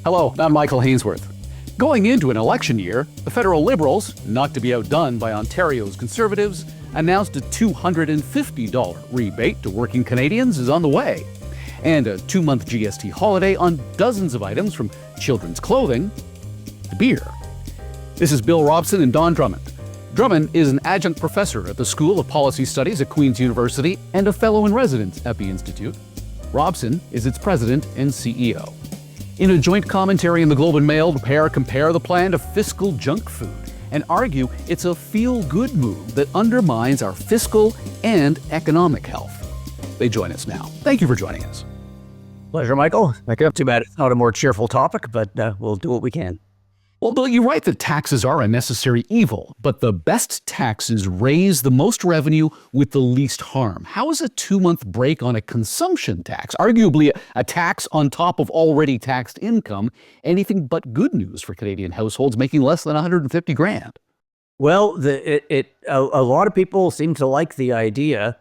Hello, I'm Michael Hainsworth. Going into an election year, the federal Liberals, not to be outdone by Ontario's Conservatives, announced a $250 rebate to working Canadians is on the way, and a 2-month GST holiday on dozens of items from children's clothing to beer. This is Bill Robson and Don Drummond. Drummond is an adjunct professor at the School of Policy Studies at Queen's University and a fellow in residence at the Institute. Robson is its president and CEO. In a joint commentary in the Globe and Mail, the pair compare the plan to fiscal junk food and argue it's a feel-good move that undermines our fiscal and economic health. They join us now. Thank you for joining us. Pleasure, Michael. Too bad it's not a more cheerful topic, but we'll do what we can. Well, Bill, you're right that taxes are a necessary evil, but the best taxes raise the most revenue with the least harm. How is a 2-month break on a consumption tax, arguably a tax on top of already taxed income, anything but good news for Canadian households making less than $150,000? Well, a lot of people seem to like the idea,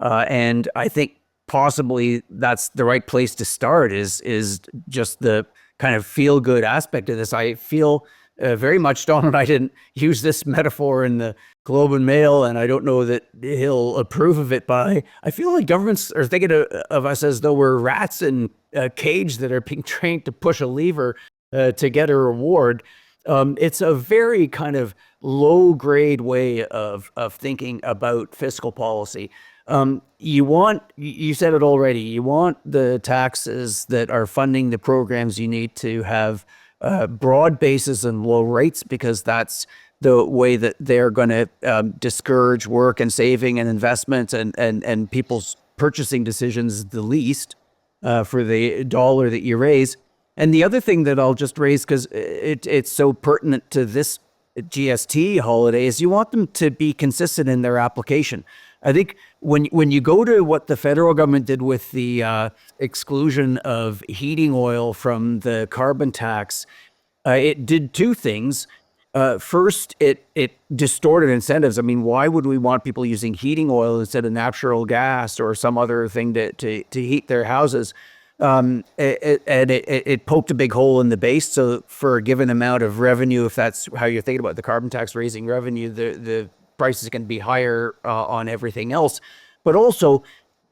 and I think possibly that's the right place to start. Is just the kind of feel-good aspect of this. I feel very much, Don and I didn't use this metaphor in the Globe and Mail, and I don't know that he'll approve of it, but I feel like governments are thinking of us as though we're rats in a cage that are being trained to push a lever to get a reward. It's a very kind of low-grade way of thinking about fiscal policy. You said it already, you want the taxes that are funding the programs you need to have broad bases and low rates, because that's the way that they're going to discourage work and saving and investment and people's purchasing decisions the least for the dollar that you raise. And the other thing that I'll just raise, because it's so pertinent to this GST holiday, is you want them to be consistent in their application. I think when you go to what the federal government did with the exclusion of heating oil from the carbon tax, it did two things. First, it distorted incentives. I mean, why would we want people using heating oil instead of natural gas or some other thing to heat their houses? It poked a big hole in the base. So for a given amount of revenue, if that's how you're thinking about the carbon tax raising revenue, the prices can be higher on everything else. But also,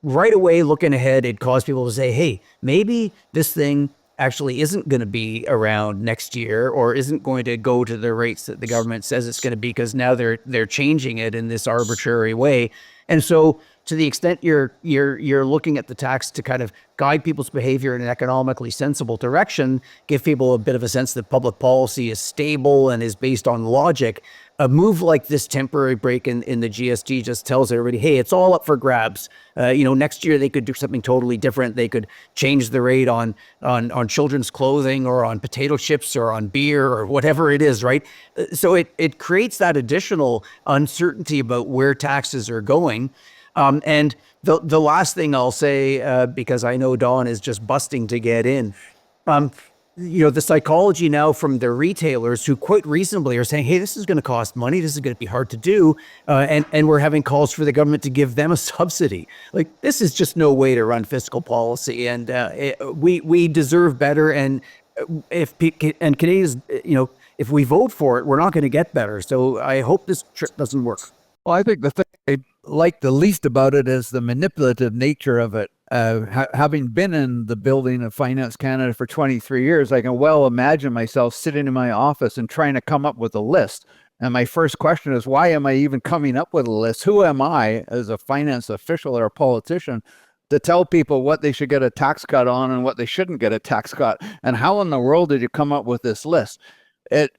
right away, looking ahead, it caused people to say, hey, maybe this thing actually isn't going to be around next year, or isn't going to go to the rates that the government says it's going to be, because now they're changing it in this arbitrary way. And so to the extent you're looking at the tax to kind of guide people's behavior in an economically sensible direction, give people a bit of a sense that public policy is stable and is based on logic, a move like this temporary break in the GST just tells everybody, hey, it's all up for grabs. Next year they could do something totally different. They could change the rate on children's clothing or on potato chips or on beer or whatever it is, right? So it creates that additional uncertainty about where taxes are going. And the last thing I'll say, because I know Don is just busting to get in, the psychology now from the retailers who quite reasonably are saying, hey, this is going to cost money. This is going to be hard to do. And we're having calls for the government to give them a subsidy. Like, this is just no way to run fiscal policy. And we deserve better. And if Canadians, if we vote for it, we're not going to get better. So I hope this trip doesn't work. Well, I think the thing I like the least about it is the manipulative nature of it. Having been in the building of Finance Canada for 23 years, I can well imagine myself sitting in my office and trying to come up with a list. And my first question is, why am I even coming up with a list? Who am I as a finance official or a politician to tell people what they should get a tax cut on and what they shouldn't get a tax cut? And how in the world did you come up with this list? It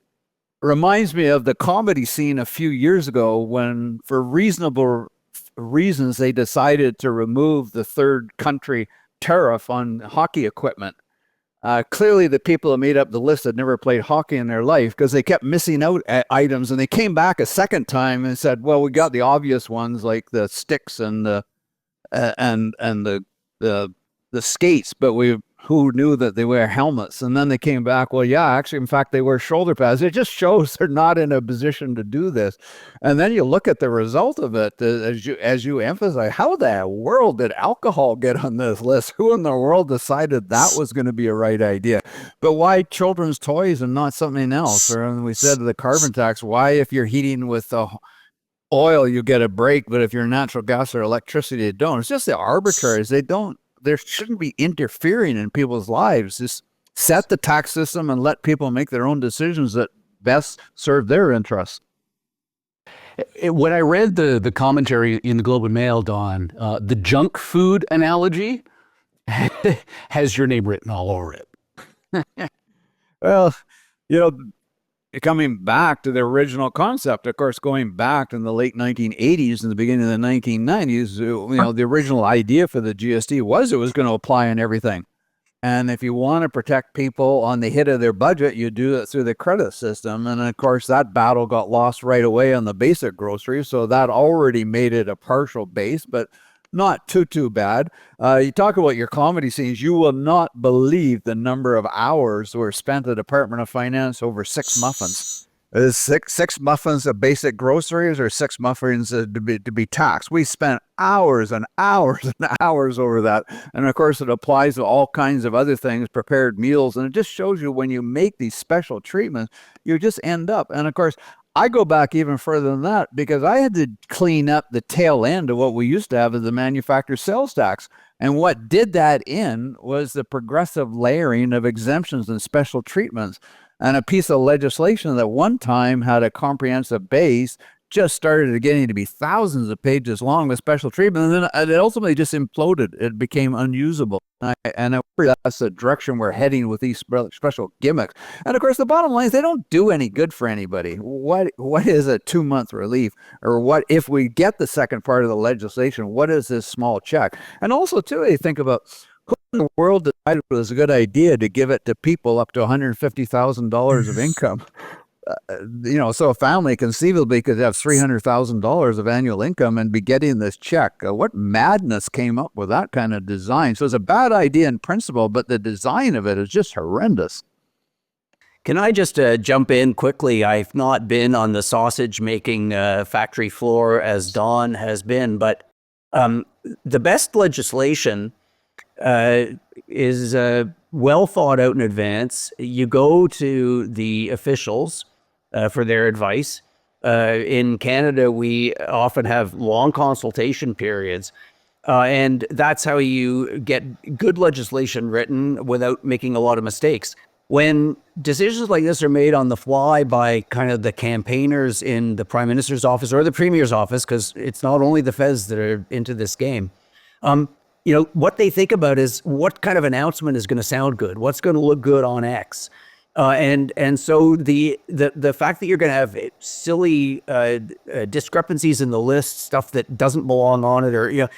reminds me of the comedy scene a few years ago when, for reasonable reasons, they decided to remove the third country tariff on hockey equipment. Clearly, the people who made up the list had never played hockey in their life, because they kept missing out items, and they came back a second time and said, well, we got the obvious ones like the sticks and the skates, but we who knew that they wear helmets? And then they came back, well, yeah, actually, in fact, they wear shoulder pads. It just shows they're not in a position to do this. And then you look at the result of it, as you emphasize, how the world did alcohol get on this list? Who in the world decided that was going to be a right idea? But why children's toys and not something else? Or we said the carbon tax, why if you're heating with oil, you get a break, but if you're natural gas or electricity, you don't. It's just the arbitraries. There shouldn't be interfering in people's lives. Just set the tax system and let people make their own decisions that best serve their interests. When I read the commentary in the Globe and Mail, Don, the junk food analogy has your name written all over it. Well, coming back to the original concept, of course, going back in the late 1980s and the beginning of the 1990s, the original idea for the GST was it was going to apply on everything. And if you want to protect people on the hit of their budget, you do it through the credit system. And of course, that battle got lost right away on the basic groceries. So that already made it a partial base, but not too bad. You talk about your comedy scenes. You will not believe the number of hours were spent at the Department of Finance over 6 muffins. Is six muffins of basic groceries or 6 muffins to be taxed? We spent hours and hours and hours over that. And of course, it applies to all kinds of other things, prepared meals. And it just shows you when you make these special treatments, you just end up. And of course, I go back even further than that because I had to clean up the tail end of what we used to have as the manufacturer sales tax. And what did that in was the progressive layering of exemptions and special treatments. And a piece of legislation that one time had a comprehensive base just started getting to be thousands of pages long with special treatment. And then it ultimately just imploded. It became unusable. And I worry that's the direction we're heading with these special gimmicks. And of course, the bottom line is they don't do any good for anybody. What is a 2-month relief? Or what if we get the second part of the legislation? What is this small check? And also, too, you think about who in the world decided it was a good idea to give it to people up to $150,000 of income? So a family conceivably could have $300,000 of annual income and be getting this check. What madness came up with that kind of design? So it's a bad idea in principle, but the design of it is just horrendous. Can I just jump in quickly? I've not been on the sausage making factory floor as Don has been, but the best legislation is well thought out in advance. You go to the officials for their advice. In Canada, we often have long consultation periods, and that's how you get good legislation written without making a lot of mistakes. When decisions like this are made on the fly by kind of the campaigners in the Prime Minister's office or the Premier's office, because it's not only the feds that are into this game, what they think about is what kind of announcement is going to sound good, what's going to look good on X. And so the fact that you're going to have silly discrepancies in the list, stuff that doesn't belong on it, or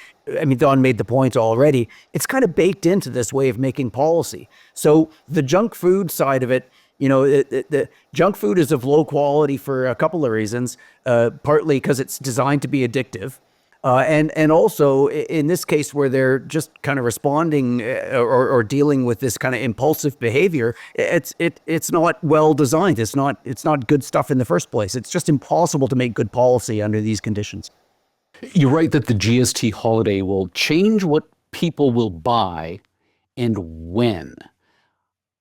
Don made the point already. It's kind of baked into this way of making policy. So the junk food side of it, the junk food is of low quality for a couple of reasons. Partly because it's designed to be addictive. And also in this case where they're just kind of responding or dealing with this kind of impulsive behavior, it's not well designed. It's not good stuff in the first place. It's just impossible to make good policy under these conditions. You're right that the GST holiday will change what people will buy and when.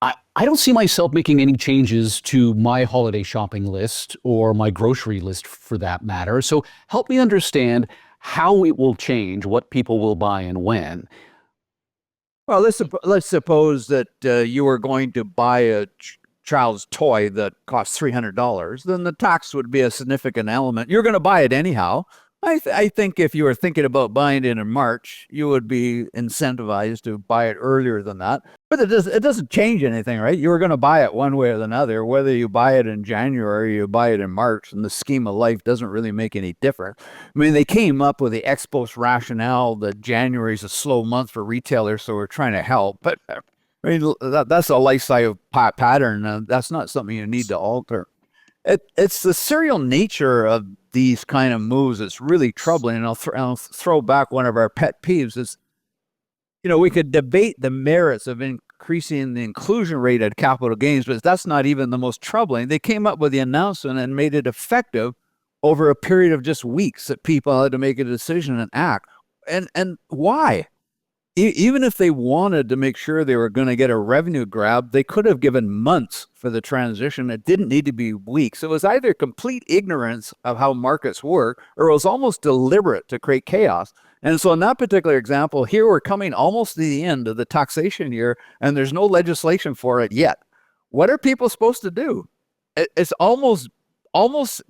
I don't see myself making any changes to my holiday shopping list or my grocery list for that matter. So help me understand how it will change what people will buy and when. Well, let's suppose that you were going to buy a child's toy that costs $300. Then the tax would be a significant element. You're going to buy it anyhow. I think if you were thinking about buying it in March, you would be incentivized to buy it earlier than that. But it doesn't change anything, right? You were going to buy it one way or another, whether you buy it in January or you buy it in March, and the scheme of life doesn't really make any difference. I mean, they came up with the ex post rationale that January is a slow month for retailers, so we're trying to help. But I mean, that's a lifestyle pattern. That's not something you need to alter. It's the serial nature of these kind of moves that's really troubling. And I'll throw back one of our pet peeves is, we could debate the merits of increasing the inclusion rate at capital gains, but that's not even the most troubling. They came up with the announcement and made it effective over a period of just weeks that people had to make a decision and act. And why? Even if they wanted to make sure they were going to get a revenue grab, they could have given months for the transition. It didn't need to be weeks. It was either complete ignorance of how markets work, or it was almost deliberate to create chaos. And so in that particular example, here we're coming almost to the end of the taxation year, and there's no legislation for it yet. What are people supposed to do? It's almost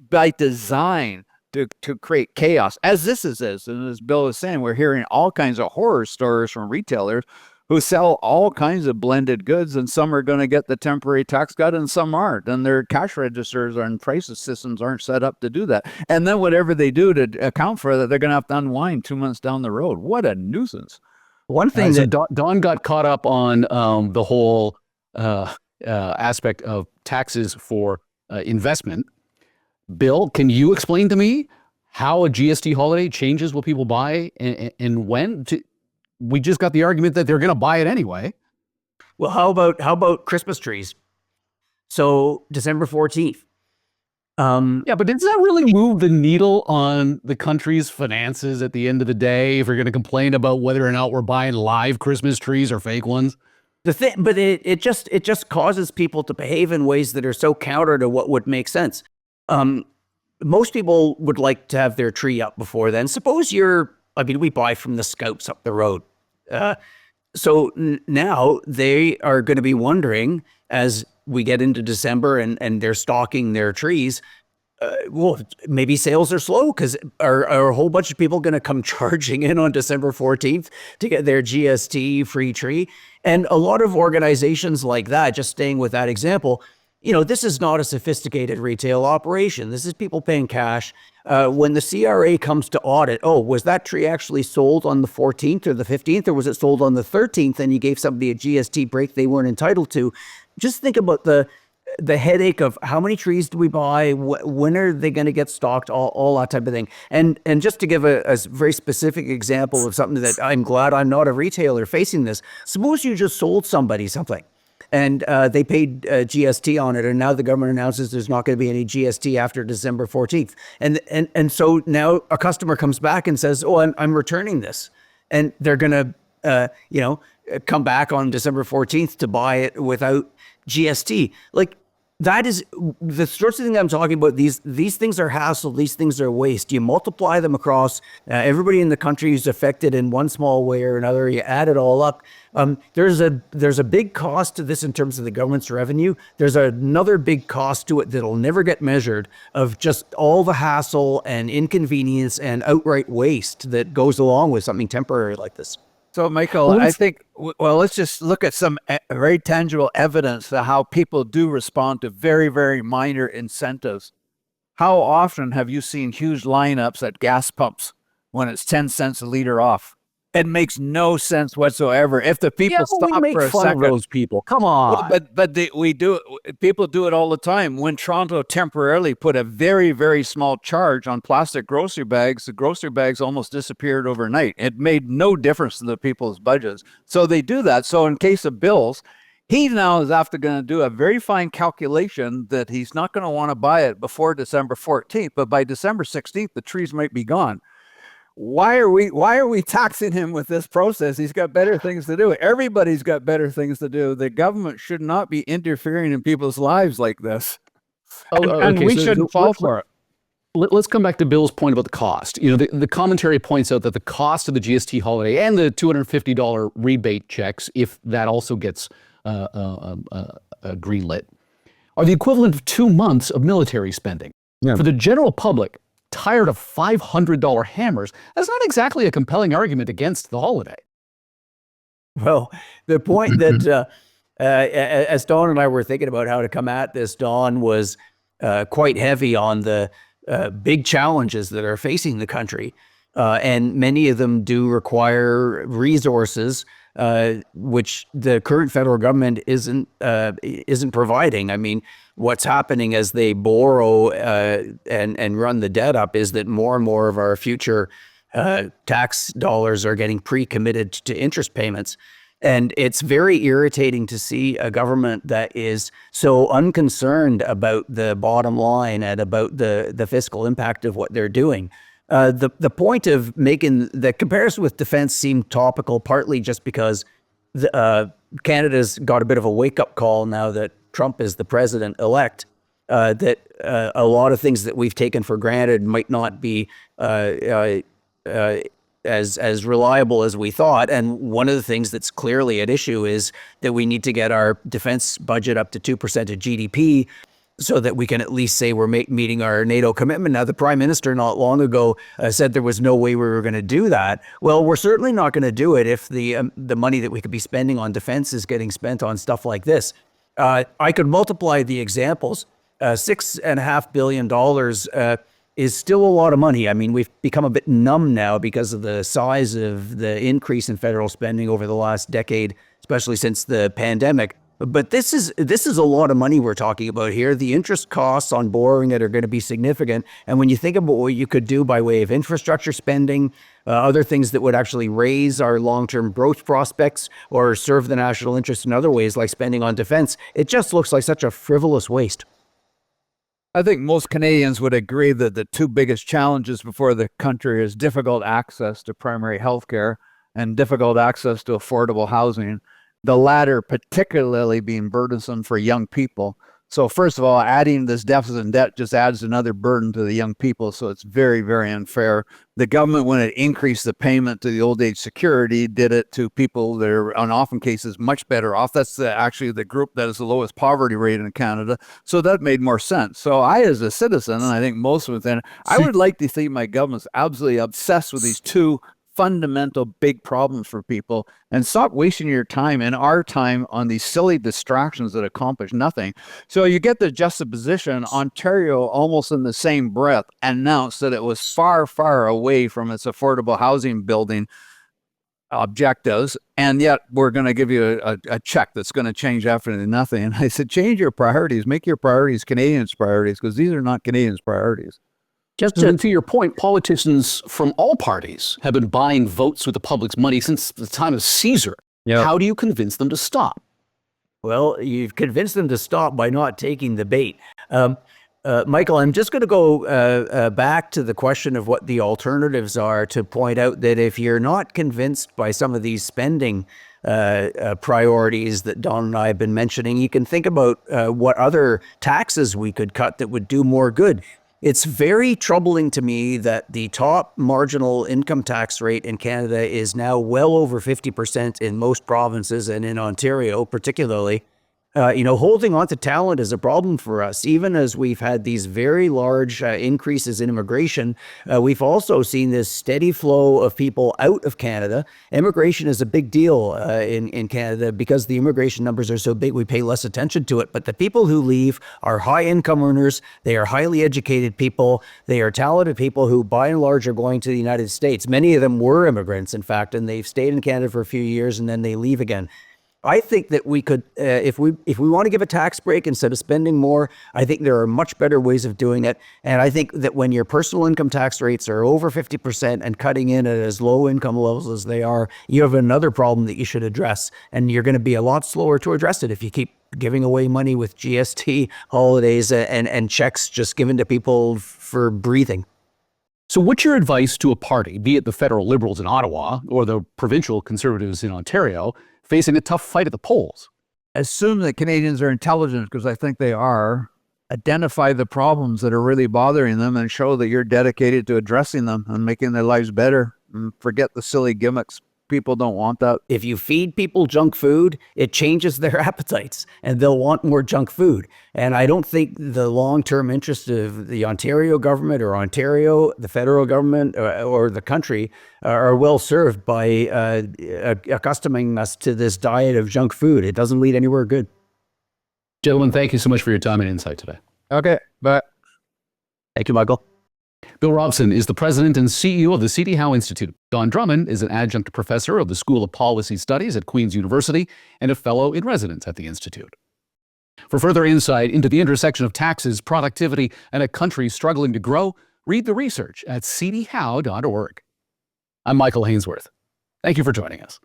by design to create chaos, as this is. And as Bill was saying, we're hearing all kinds of horror stories from retailers who sell all kinds of blended goods, and some are going to get the temporary tax cut and some aren't. And their cash registers and prices systems aren't set up to do that. And then whatever they do to account for that, they're going to have to unwind 2 months down the road. What a nuisance. One thing So that Don got caught up on the whole aspect of taxes for investment. Bill, can you explain to me how a GST holiday changes what people buy and when? We just got the argument that they're going to buy it anyway. Well, how about Christmas trees? So December 14th. Yeah, but does that really move the needle on the country's finances at the end of the day if we're going to complain about whether or not we're buying live Christmas trees or fake ones? But it just causes people to behave in ways that are so counter to what would make sense. Most people would like to have their tree up before then. Suppose we buy from the Scouts up the road. So now they are going to be wondering, as we get into December and they're stocking their trees, well, maybe sales are slow because are a whole bunch of people going to come charging in on December 14th to get their GST free tree? And a lot of organizations like that, just staying with that example, this is not a sophisticated retail operation. This is people paying cash. When the CRA comes to audit, was that tree actually sold on the 14th or the 15th, or was it sold on the 13th and you gave somebody a GST break they weren't entitled to? Just think about the headache of how many trees do we buy? When are they going to get stocked? All that type of thing. And just to give a very specific example of something that I'm glad I'm not a retailer facing this. Suppose you just sold somebody something, and they paid GST on it, and now the government announces there's not going to be any GST after December 14th. And so now a customer comes back and says, I'm returning this. And they're going to, come back on December 14th to buy it without GST. Like, that is the sorts of things I'm talking about. These things are hassle. These things are waste. You multiply them across everybody in the country who's affected in one small way or another. You add it all up. There's a big cost to this in terms of the government's revenue. There's another big cost to it that'll never get measured of just all the hassle and inconvenience and outright waste that goes along with something temporary like this. So, Michael, I think, let's just look at some very tangible evidence of how people do respond to very, very minor incentives. How often have you seen huge lineups at gas pumps when it's 10 cents a liter off? It makes no sense whatsoever. If the people stop we make for a fun second, of those people. Come on. we do. People do it all the time. When Toronto temporarily put a very, very small charge on plastic grocery bags, the grocery bags almost disappeared overnight. It made no difference to the people's budgets. So they do that. So in case of bills, he now is after going to do a very fine calculation that he's not going to want to buy it before December 14th, but by December 16th, the trees might be gone. Why are we taxing him with this process? He's got better things to do. Everybody's got better things to do. The government should not be interfering in people's lives like this. And we shouldn't fall for it. Let's come back to Bill's point about the cost. The commentary points out that the cost of the GST holiday and the $250 rebate checks, if that also gets greenlit, are the equivalent of 2 months of military spending. Yeah. For the general public, tired of $500 hammers, that's not exactly a compelling argument against the holiday. Well, the point that, as Don and I were thinking about how to come at this, Don was quite heavy on the big challenges that are facing the country. And many of them do require resources, which the current federal government isn't providing. I mean, what's happening as they borrow and run the debt up is that more and more of our future tax dollars are getting pre-committed to interest payments. And it's very irritating to see a government that is so unconcerned about the bottom line and about the fiscal impact of what they're doing. The point of making the comparison with defense seemed topical, partly just because Canada's got a bit of a wake-up call now that Trump is the president-elect, that a lot of things that we've taken for granted might not be as reliable as we thought. And one of the things that's clearly at issue is that we need to get our defense budget up to 2% of GDP so that we can at least say we're meeting our NATO commitment. Now, the Prime Minister not long ago said there was no way we were going to do that. Well, we're certainly not going to do it if the money that we could be spending on defense is getting spent on stuff like this. I could multiply the examples. $6.5 billion is still a lot of money. I mean, we've become a bit numb now because of the size of the increase in federal spending over the last decade, especially since the pandemic. But this is a lot of money we're talking about here. The interest costs on borrowing it are going to be significant. And when you think about what you could do by way of infrastructure spending, other things that would actually raise our long-term growth prospects or serve the national interest in other ways, like spending on defense, it just looks like such a frivolous waste. I think most Canadians would agree that the two biggest challenges before the country is difficult access to primary health care and difficult access to affordable housing. The latter particularly being burdensome for young people. So first of all, adding this deficit and debt just adds another burden to the young people. So it's very, very unfair. The government, when it increased the payment to the old age security, did it to people that are, in often cases, much better off. That's actually the group that is the lowest poverty rate in Canada. So that made more sense. So I, as a citizen, and I think most within, I would like to think my government's absolutely obsessed with these two fundamental big problems for people and stop wasting your time and our time on these silly distractions that accomplish nothing. So you get the juxtaposition. Ontario, almost in the same breath, announced that it was far, far away from its affordable housing building objectives, and yet we're going to give you a check that's going to change absolutely nothing. And I said, change your priorities, make your priorities Canadians' priorities, because these are not Canadians' priorities. Just to your point, politicians from all parties have been buying votes with the public's money since the time of Caesar. Yep. How do you convince them to stop? Well, you've convinced them to stop by not taking the bait. Michael, I'm just going to go back to the question of what the alternatives are to point out that if you're not convinced by some of these spending priorities that Don and I have been mentioning, you can think about what other taxes we could cut that would do more good. It's very troubling to me that the top marginal income tax rate in Canada is now well over 50% in most provinces, and in Ontario particularly. Holding on to talent is a problem for us. Even as we've had these very large increases in immigration, we've also seen this steady flow of people out of Canada. Immigration is a big deal in Canada because the immigration numbers are so big, we pay less attention to it. But the people who leave are high income earners. They are highly educated people. They are talented people who, by and large, are going to the United States. Many of them were immigrants, in fact, and they've stayed in Canada for a few years and then they leave again. I think that we could, if we want to give a tax break instead of spending more, I think there are much better ways of doing it. And I think that when your personal income tax rates are over 50% and cutting in at as low income levels as they are, you have another problem that you should address. And you're going to be a lot slower to address it if you keep giving away money with GST holidays and checks just given to people for breathing. So what's your advice to a party, be it the federal Liberals in Ottawa or the provincial Conservatives in Ontario, facing a tough fight at the polls? Assume that Canadians are intelligent, because I think they are. Identify the problems that are really bothering them and show that you're dedicated to addressing them and making their lives better. And forget the silly gimmicks. People don't want that. If you feed people junk food, it changes their appetites and they'll want more junk food. And I don't think the long-term interest of the Ontario government or Ontario, the federal government or the country are well served by accustoming us to this diet of junk food. It doesn't lead anywhere good. Gentlemen, thank you so much for your time and insight today. Okay, bye. Thank you, Michael. Bill Robson is the president and CEO of the CDHI Institute. Don Drummond is an adjunct professor of the School of Policy Studies at Queen's University and a fellow in residence at the Institute. For further insight into the intersection of taxes, productivity, and a country struggling to grow, read the research at cdhow.org. I'm Michael Hainsworth. Thank you for joining us.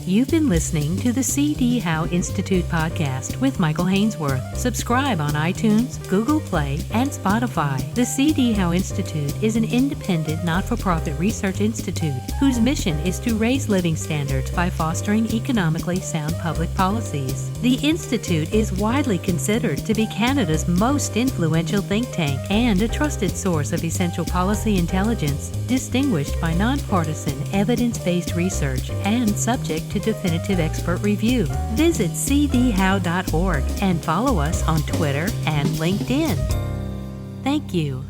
You've been listening to the C.D. Howe Institute podcast with Michael Hainsworth. Subscribe on iTunes, Google Play, and Spotify. The C.D. Howe Institute is an independent, not-for-profit research institute whose mission is to raise living standards by fostering economically sound public policies. The Institute is widely considered to be Canada's most influential think tank and a trusted source of essential policy intelligence, distinguished by nonpartisan, evidence-based research and subject to definitive expert review. Visit cdhow.org and follow us on Twitter and LinkedIn. Thank you.